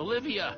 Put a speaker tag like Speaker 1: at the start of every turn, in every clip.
Speaker 1: Olivia!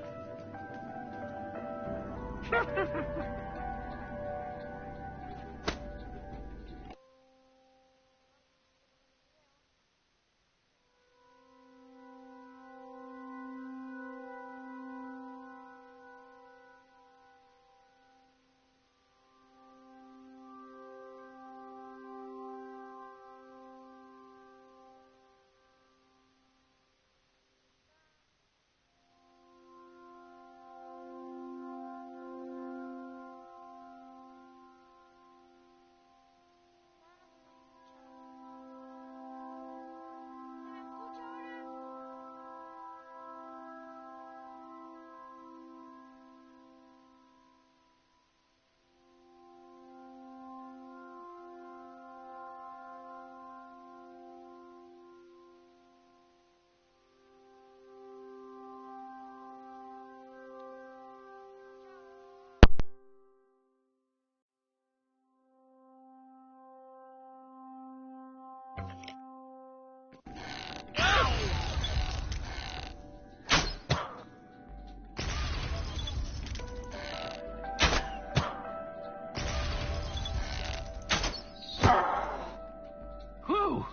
Speaker 1: Whew!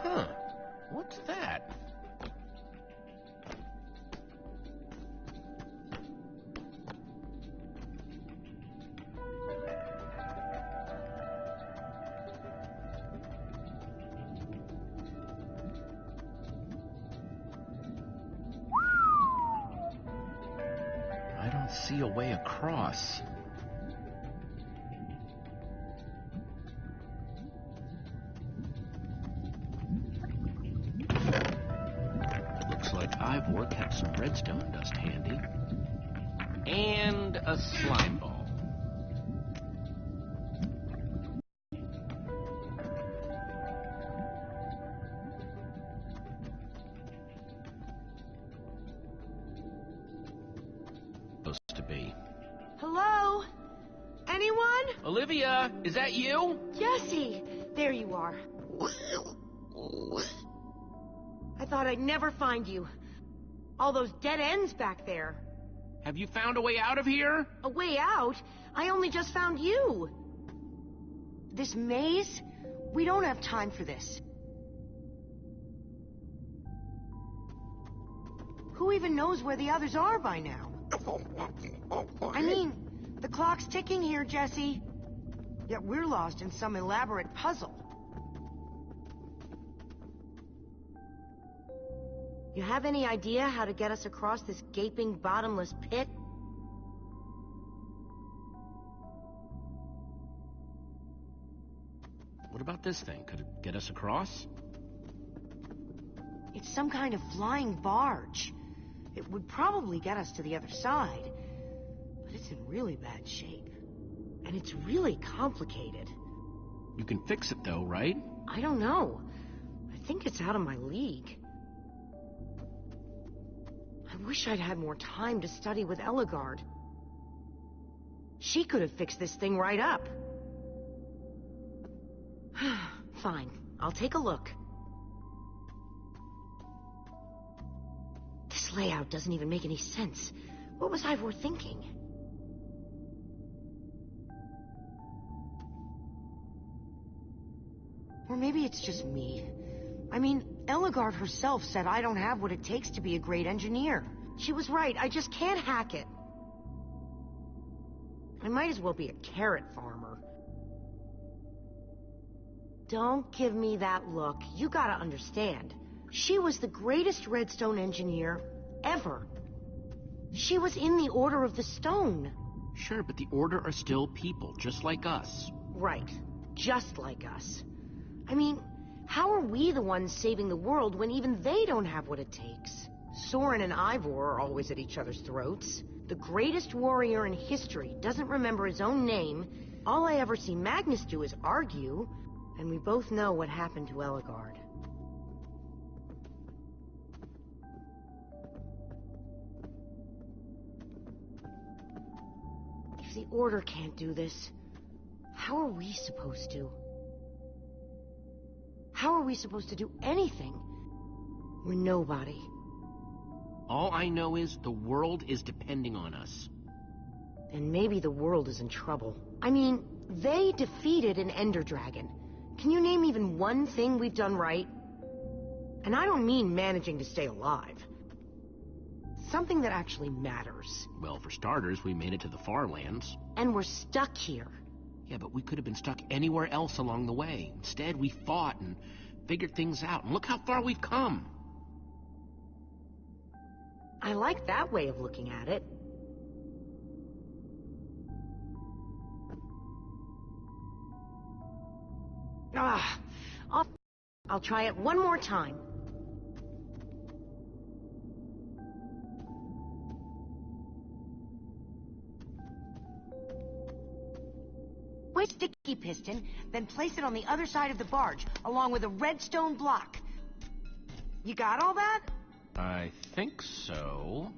Speaker 1: Huh. What's that? I don't see a way across. Ivor kept some redstone dust handy. And a slime ball. Supposed to be.
Speaker 2: Hello? Anyone?
Speaker 1: Olivia, is that you?
Speaker 2: Jesse! There you are. I thought I'd never find you. All those dead ends back there.
Speaker 1: Have you found a way out of here?
Speaker 2: A way out? I only just found you. This maze? We don't have time for this. Who even knows where the others are by now? I mean, the clock's ticking here, Jesse. Yet we're lost in some elaborate puzzle. You have any idea how to get us across this gaping, bottomless pit?
Speaker 1: What about this thing? Could it get us across?
Speaker 2: It's some kind of flying barge. It would probably get us to the other side. But it's in really bad shape. And it's really complicated.
Speaker 1: You can fix it though, right?
Speaker 2: I don't know. I think it's out of my league. I wish I'd had more time to study with Eligard. She could have fixed this thing right up. Fine, I'll take a look. This layout doesn't even make any sense. What was Ivor thinking? Or maybe it's just me. I mean, Eligard herself said I don't have what it takes to be a great engineer. She was right, I just can't hack it. I might as well be a carrot farmer. Don't give me that look. You gotta understand. She was the greatest redstone engineer ever. She was in the Order of the Stone.
Speaker 1: Sure, but the Order are still people, just like us.
Speaker 2: Right. Just like us. I mean, how are we the ones saving the world when even they don't have what it takes? Soren and Ivor are always at each other's throats. The greatest warrior in history doesn't remember his own name. All I ever see Magnus do is argue. And we both know what happened to Eligard. If the Order can't do this, how are we supposed to? How are we supposed to do anything? We're nobody.
Speaker 1: All I know is the world is depending on us.
Speaker 2: And maybe the world is in trouble. I mean, they defeated an Ender Dragon. Can you name even one thing we've done right? And I don't mean managing to stay alive. Something that actually matters.
Speaker 1: Well, for starters, we made it to the far lands.
Speaker 2: And we're stuck here.
Speaker 1: Yeah, but we could have been stuck anywhere else along the way. Instead, we fought and figured things out. And look how far we've come.
Speaker 2: I like that way of looking at it. I'll try it one more time. With sticky piston, then place it on the other side of the barge, along with a redstone block. You got all that?
Speaker 1: I think so.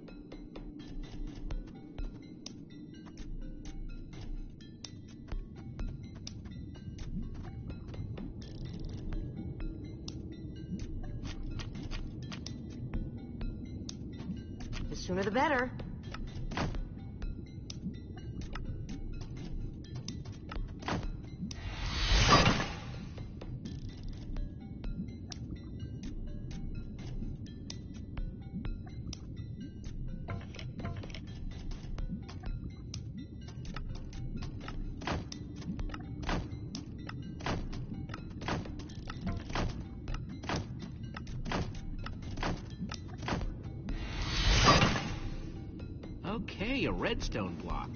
Speaker 2: The sooner the better.
Speaker 1: Okay, a redstone block.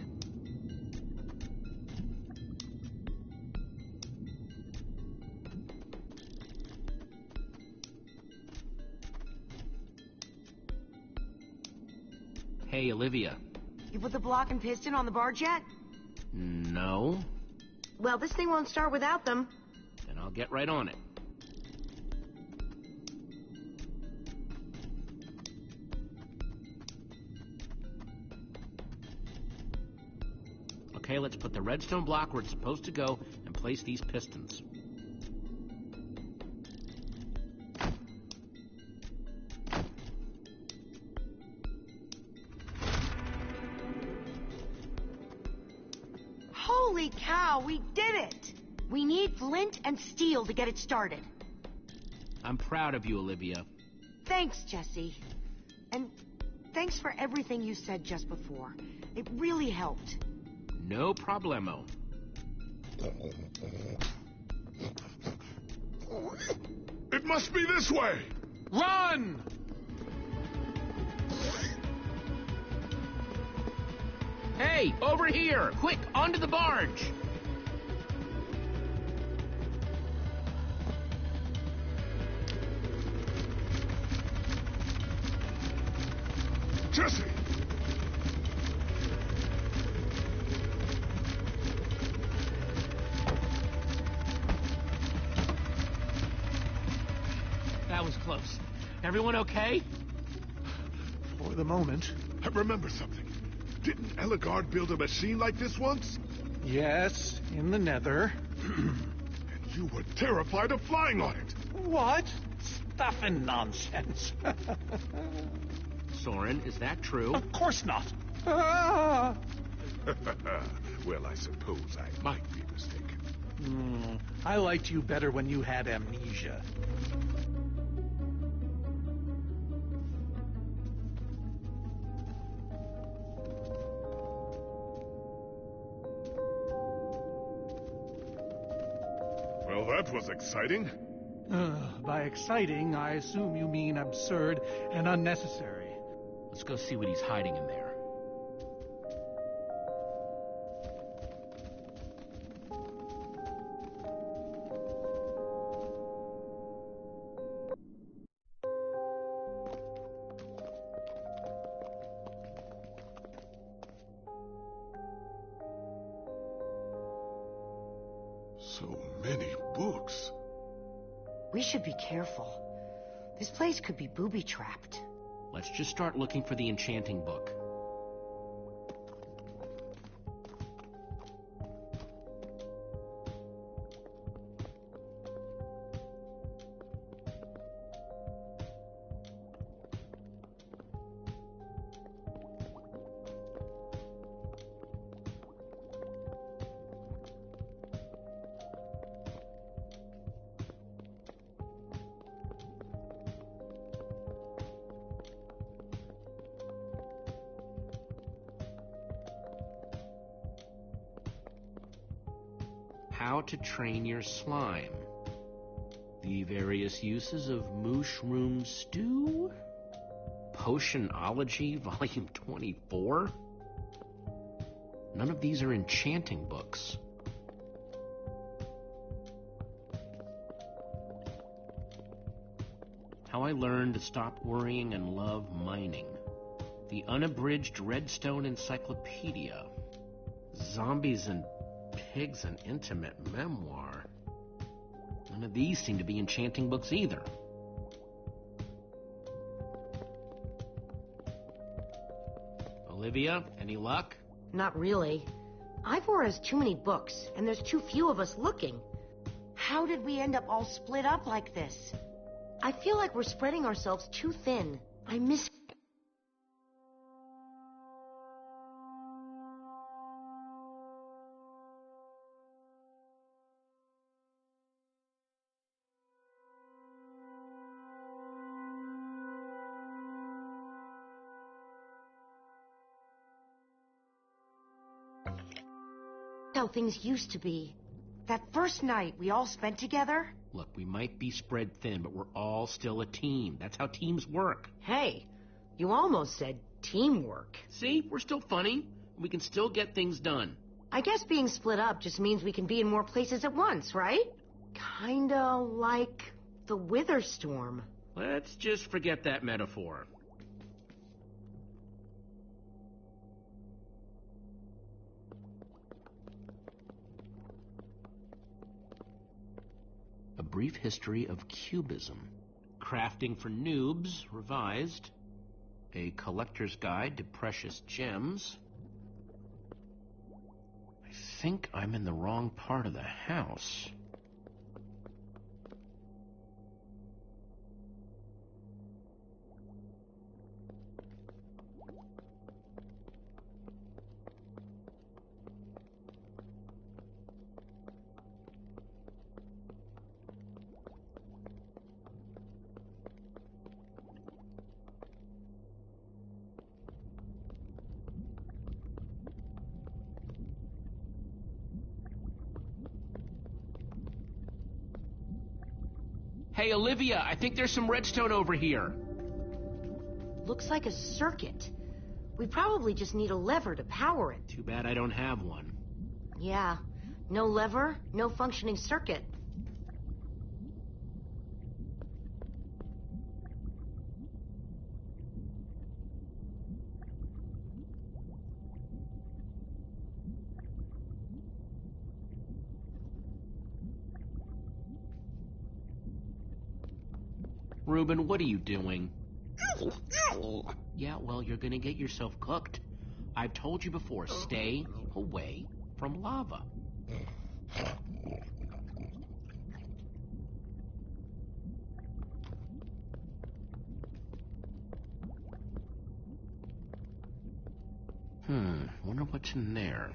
Speaker 1: Hey, Olivia.
Speaker 2: You put the block and piston on the barge yet?
Speaker 1: No.
Speaker 2: Well, this thing won't start without them.
Speaker 1: Then I'll get right on it. Okay, let's put the redstone block where it's supposed to go and place these pistons.
Speaker 2: Holy cow, we did it! We need flint and steel to get it started.
Speaker 1: I'm proud of you, Olivia.
Speaker 2: Thanks, Jesse. And Thanks for everything you said just before. It really helped.
Speaker 1: No problemo.
Speaker 3: It must be this way!
Speaker 1: Run! Hey, over here! Quick, onto the barge!
Speaker 3: Jesse!
Speaker 1: That was close. Everyone okay?
Speaker 4: For the moment.
Speaker 3: I remember something. Didn't Eligard build a machine like this once?
Speaker 4: Yes, in the nether.
Speaker 3: And you were terrified of flying on it.
Speaker 4: What? Stuff and nonsense.
Speaker 1: Soren, is that true?
Speaker 4: Of course not. Ah!
Speaker 3: Well, I suppose I might be mistaken.
Speaker 4: I liked you better when you had amnesia.
Speaker 3: Well, that was exciting.
Speaker 4: By exciting, I assume you mean absurd and unnecessary.
Speaker 1: Let's go see what he's hiding in there.
Speaker 3: So many books.
Speaker 2: We should be careful. This place could be booby-trapped.
Speaker 1: Let's just start looking for the enchanting book. How to train your slime. The various uses of mushroom stew. Potionology, volume 24. None of these are enchanting books. How I learned to stop worrying and love mining. The unabridged Redstone Encyclopedia. Zombies and Pigs, an intimate memoir. None of these seem to be enchanting books either. Olivia, any luck?
Speaker 2: Not really. Ivor has too many books, and there's too few of us looking. How did we end up all split up like this? I feel like we're spreading ourselves too thin. I miss... how things used to be. That first night we all spent together.
Speaker 1: Look, we might be spread thin, but we're all still a team. That's how teams work.
Speaker 2: Hey, you almost said teamwork.
Speaker 1: See, we're still funny. We can still get things done.
Speaker 2: I guess being split up just means we can be in more places at once, right? Kinda like the Wither Storm.
Speaker 1: Let's just forget that metaphor. A Brief History of Cubism. Crafting for Noobs, revised. A Collector's Guide to Precious Gems. I think I'm in the wrong part of the house. Hey, Olivia, I think there's some redstone over here.
Speaker 2: Looks like a circuit. We probably just need a lever to power it.
Speaker 1: Too bad I don't have one.
Speaker 2: Yeah. No lever, no functioning circuit.
Speaker 1: Reuben, what are you doing? Yeah, well, you're gonna get yourself cooked. I've told you before, stay away from lava. Wonder what's in there.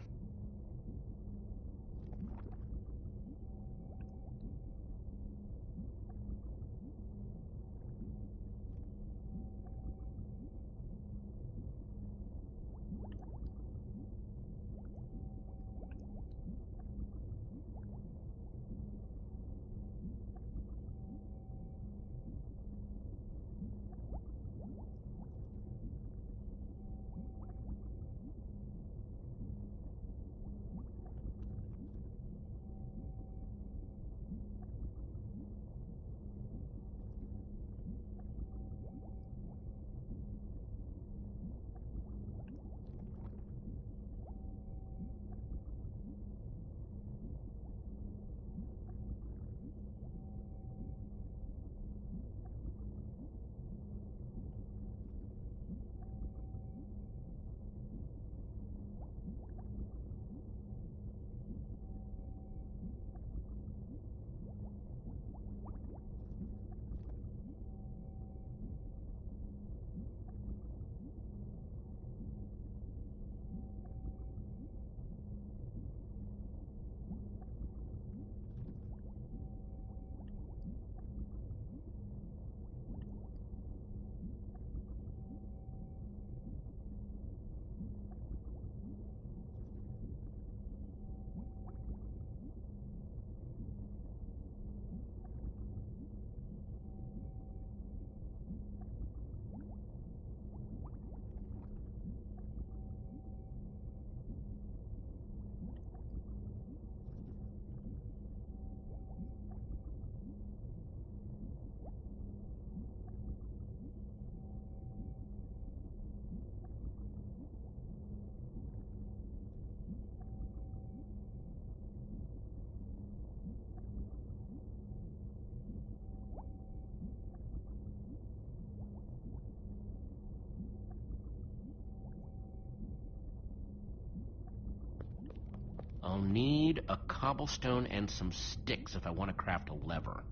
Speaker 1: I'll need a cobblestone and some sticks if I want to craft a lever.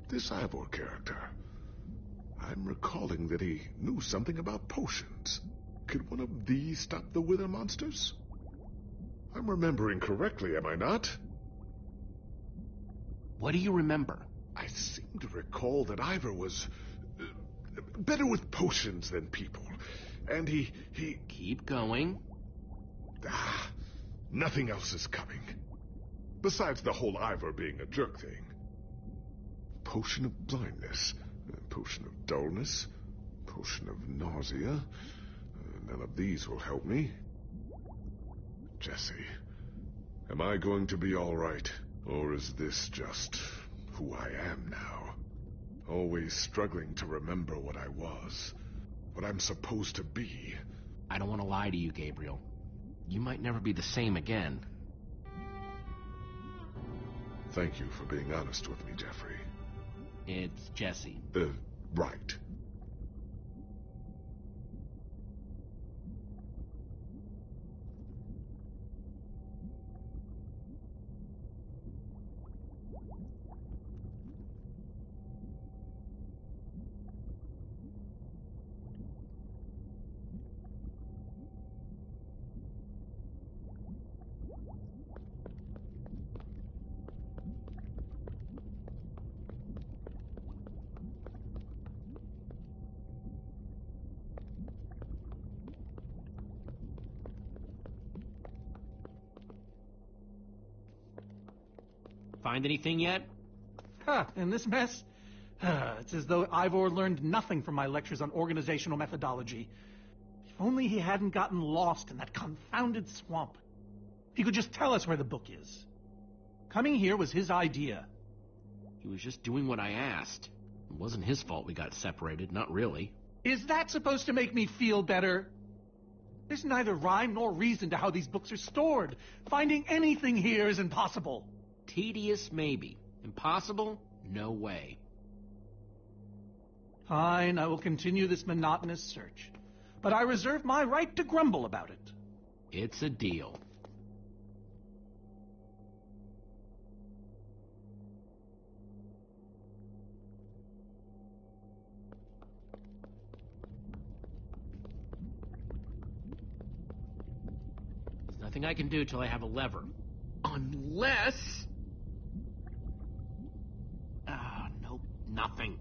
Speaker 3: This Ivor character. I'm recalling that he knew something about potions. Could one of these stop the wither monsters? I'm remembering correctly, am I not?
Speaker 1: What do you remember?
Speaker 3: I seem to recall that Ivor was better with potions than people. And he...
Speaker 1: Keep going.
Speaker 3: Nothing else is coming. Besides the whole Ivor being a jerk thing. Potion of blindness, potion of dullness, potion of nausea. None of these will help me. Jesse, am I going to be all right? Or is this just who I am now? Always struggling to remember what I was, what I'm supposed to be.
Speaker 1: I don't want to lie to you, Gabriel. You might never be the same again.
Speaker 3: Thank you for being honest with me, Jeffrey.
Speaker 1: It's Jesse.
Speaker 3: Right.
Speaker 1: Find anything yet?
Speaker 4: Huh, in this mess? It's as though Ivor learned nothing from my lectures on organizational methodology. If only he hadn't gotten lost in that confounded swamp. He could just tell us where the book is. Coming here was his idea.
Speaker 1: He was just doing what I asked. It wasn't his fault we got separated, not really.
Speaker 4: Is that supposed to make me feel better? There's neither rhyme nor reason to how these books are stored. Finding anything here is impossible.
Speaker 1: Tedious, maybe. Impossible? No way.
Speaker 4: Fine, I will continue this monotonous search. But I reserve my right to grumble about it.
Speaker 1: It's a deal. There's nothing I can do till I have a lever. Unless... nope, nothing.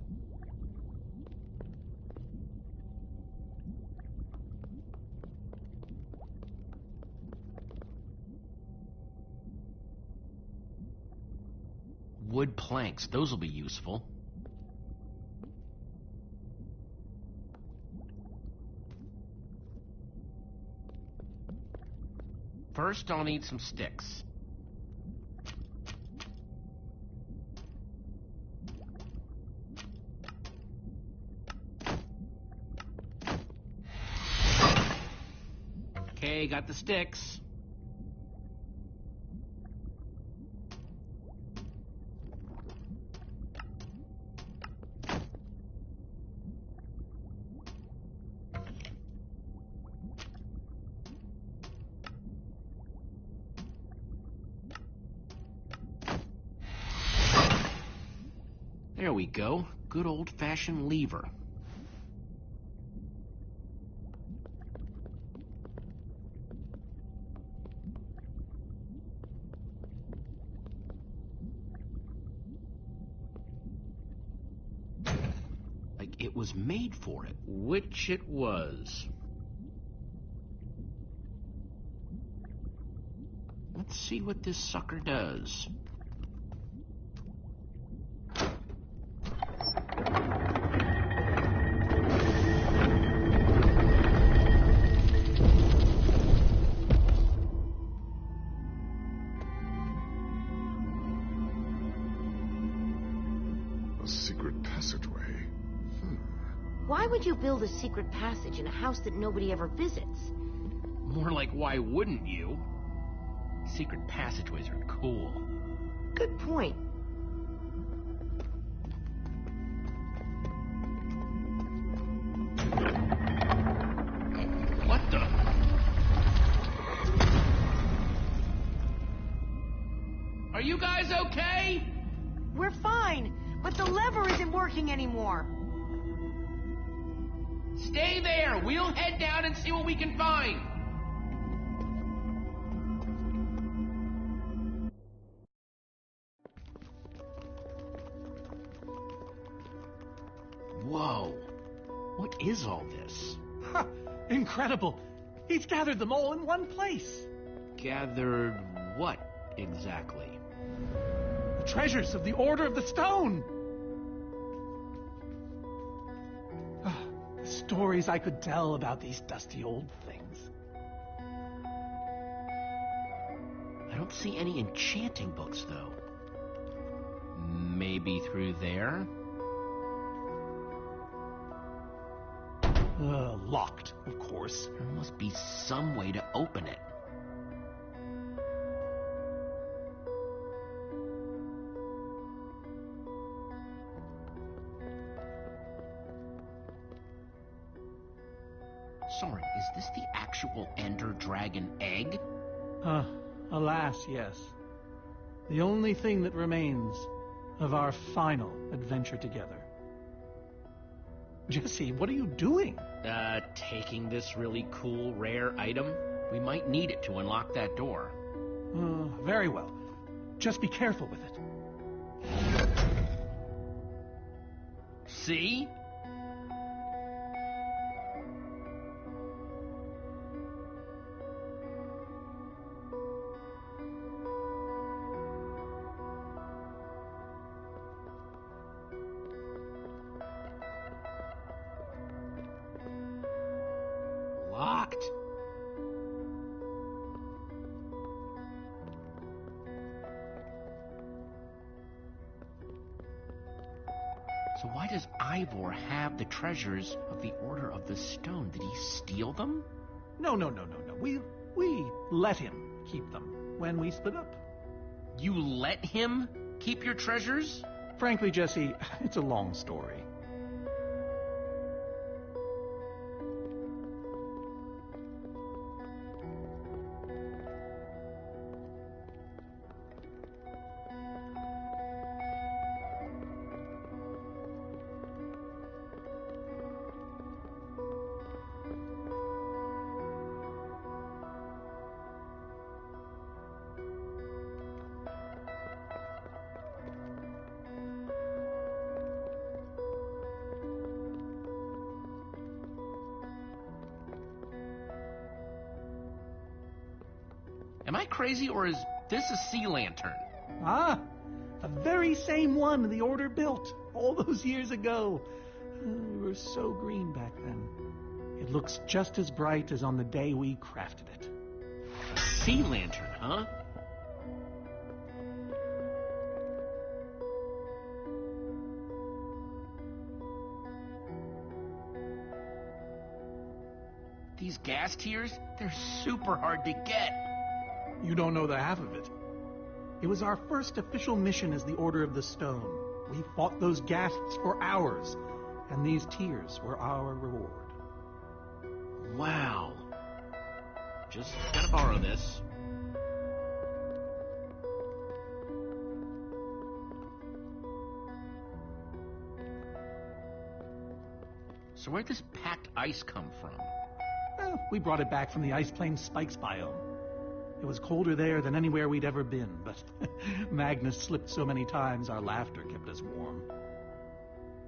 Speaker 1: Wood planks, those will be useful. First, I'll need some sticks. Okay, got the sticks. There we go. Good old-fashioned lever. Like it was made for it. Which it was. Let's see what this sucker does.
Speaker 3: A secret passageway.
Speaker 2: Why would you build a secret passage in a house that nobody ever visits?
Speaker 1: More like, why wouldn't you? Secret passageways are cool.
Speaker 2: Good point.
Speaker 1: What the? Are you guys okay?
Speaker 2: We're fine, but the lever isn't working anymore.
Speaker 1: Stay there. We'll head down and see what we can find. Whoa. What is all this?
Speaker 4: Ha! Incredible! He's gathered them all in one place.
Speaker 1: Gathered what exactly?
Speaker 4: The treasures of the Order of the Stone. The stories I could tell about these dusty old things.
Speaker 1: I don't see any enchanting books, though. Maybe through there?
Speaker 4: Locked, of course.
Speaker 1: There must be some way to open it. Soren, is this the actual Ender Dragon egg?
Speaker 4: Alas, yes. The only thing that remains of our final adventure together. Jesse, what are you doing?
Speaker 1: Taking this really cool, rare item. We might need it to unlock that door.
Speaker 4: Very well. Just be careful with it.
Speaker 1: See? So why does Ivor have the treasures of the Order of the Stone? Did he steal them?
Speaker 4: No. We let him keep them when we split up.
Speaker 1: You let him keep your treasures?
Speaker 4: Frankly, Jesse, it's a long story.
Speaker 1: Am I crazy, or is this a sea lantern?
Speaker 4: Ah, the very same one the Order built all those years ago. We were so green back then. It looks just as bright as on the day we crafted it.
Speaker 1: A sea lantern, huh? These gas tiers, they're super hard to get.
Speaker 4: You don't know the half of it. It was our first official mission as the Order of the Stone. We fought those ghasts for hours, and these tears were our reward.
Speaker 1: Wow. Just gotta borrow this. So where'd this packed ice come from?
Speaker 4: Well, we brought it back from the Ice Plains Spikes biome. It was colder there than anywhere we'd ever been, but Magnus slipped so many times our laughter kept us warm.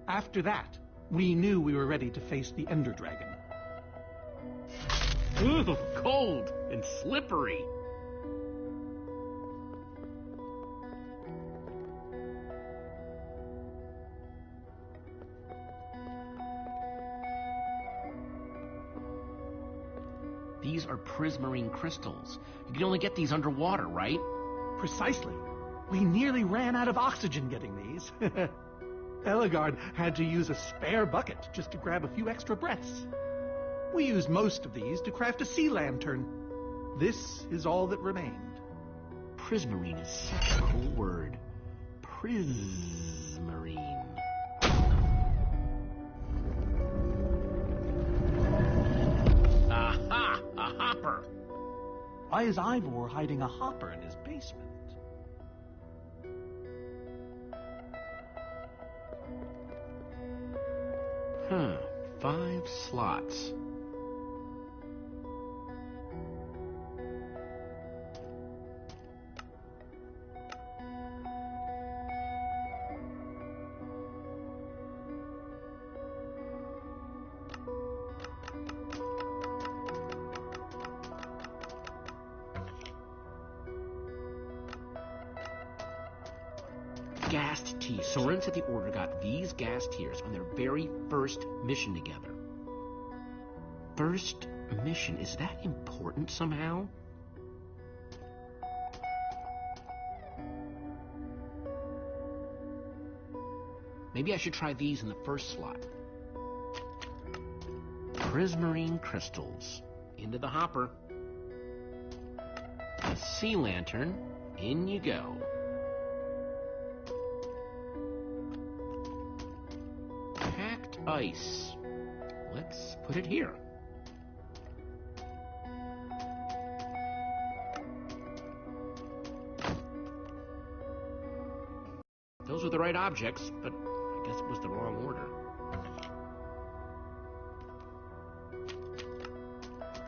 Speaker 4: After that, we knew we were ready to face the Ender Dragon.
Speaker 1: Ooh, cold and slippery. These are prismarine crystals. You can only get these underwater, right?
Speaker 4: Precisely. We nearly ran out of oxygen getting these. Eligard had to use a spare bucket just to grab a few extra breaths. We used most of these to craft a sea lantern. This is all that remained.
Speaker 1: Prismarine is such a cool word. Prismarine. Aha! A hopper!
Speaker 4: Why is Ivor hiding a hopper in his basement?
Speaker 1: 5 slots. Ghast tea. Soren said the Order got these gas tiers on their very first mission together. First mission? Is that important somehow? Maybe I should try these in the first slot. Prismarine crystals. Into the hopper. A sea lantern. In you go. Packed ice. Let's put it here. Those were the right objects, but I guess it was the wrong order.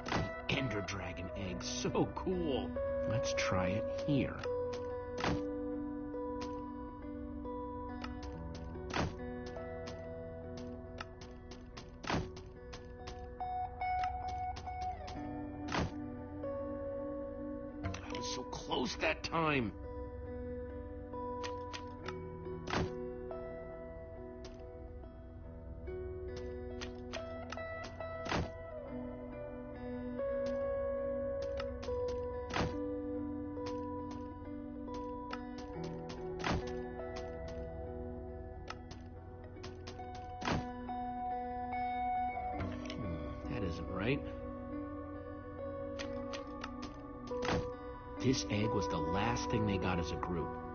Speaker 1: The Ender Dragon egg, so cool. Let's try it here. I was so close that time. right? This egg was the last thing they got as a group.